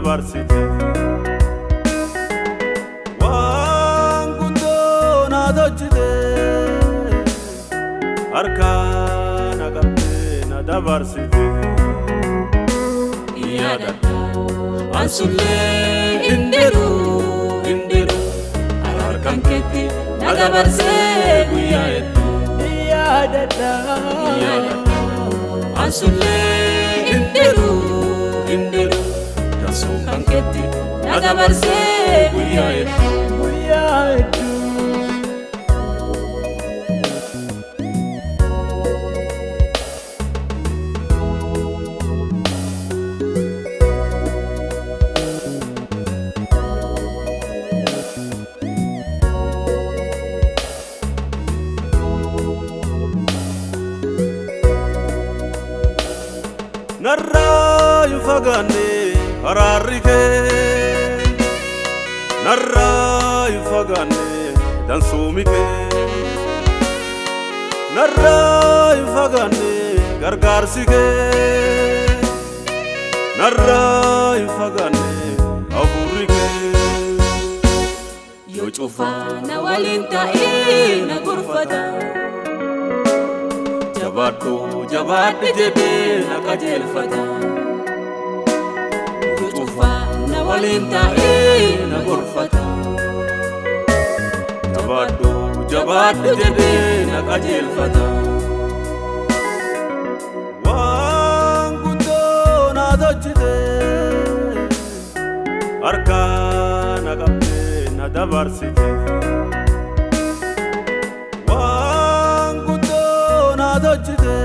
dabarsite waan guddoo na tolchite harkaan qabdee na dabarsite yaadadha ansullee hindiru harkaan keetti na dabarsee guyyaa hedduu yaadadha ansullee hindiru dansuu kan keetti na dabarsee guyyaa hedduu narraa yufagaanne haraarike narraa yufagaanne dansuumike narraa yufagaanne gargaarsike narraa yufagaanne hafuurike yoo cufaa na waliin ta'ee na gorfata jabaadhu jedhee na qajeelfata yoo cufaa na waliin ta'ee na gorfata jabaadhu jedhee na qajeelfata waan guddoo na tolchite harkaan qabdee na dabarsite tolchite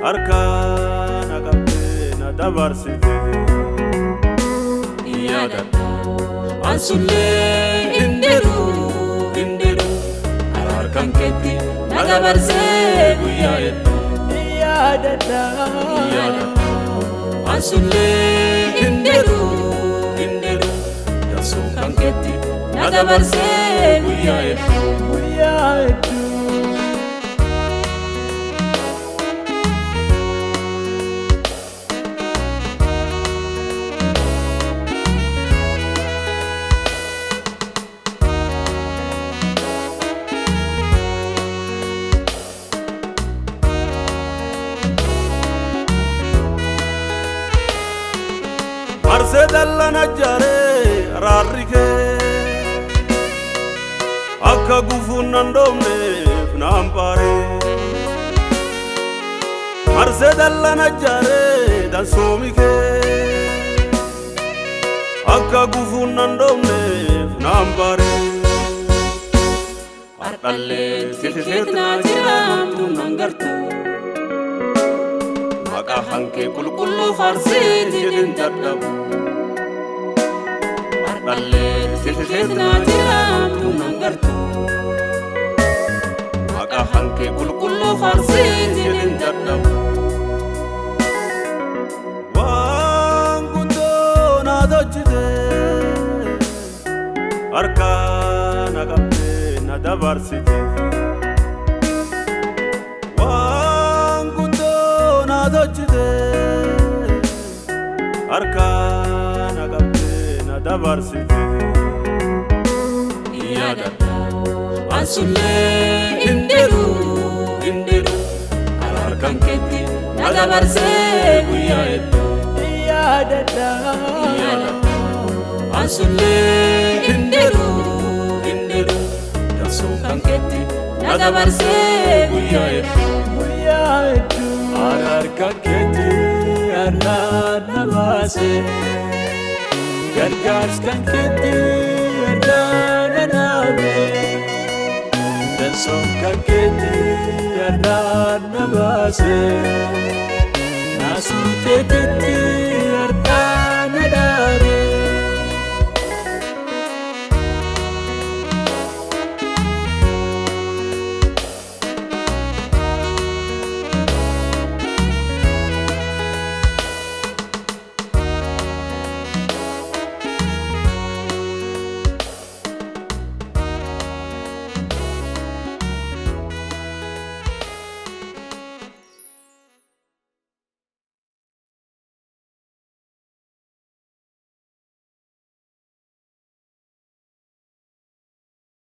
harkaan qabdee na dabarsite yaadadha ansullee hindiru harkaan keetti na dabarsee guyyaa hedduu yaadadha ansullee hindiru dansuu kan keetti na dabarsee guyyaa hedduu marse dallana jaaree araarrike akka gufuun nan dhoofneef na hambaare marse dallana jaaree dansoomike akka gufuun nan dhoofneef na hambaare ardhallee tikeetnaa jiraamtu nan gartu maqaa hankee qulqulluu faarsiin jedhin dadhabu ardhallee tikeetnaa jiraamtu nan gartu maqaa hankee qulqulluu faarsiin jedhin dadhabu waan guddoo na tolchite harkaan qabdee na dabarsite tolchite harkaan qabdee na dabarsite yaadadha ansullee hindiru harkaan keetti na dabarsee guyyaa hedduu yaadadha ansullee hindiru dansuu kan keetti na dabarsee guyyaa hedduu harkaan keetti har'aan na baase gargaarsa kan keetti har'aan na dhaabe dansuu kan keetti har'aan na baase naasuu teetetti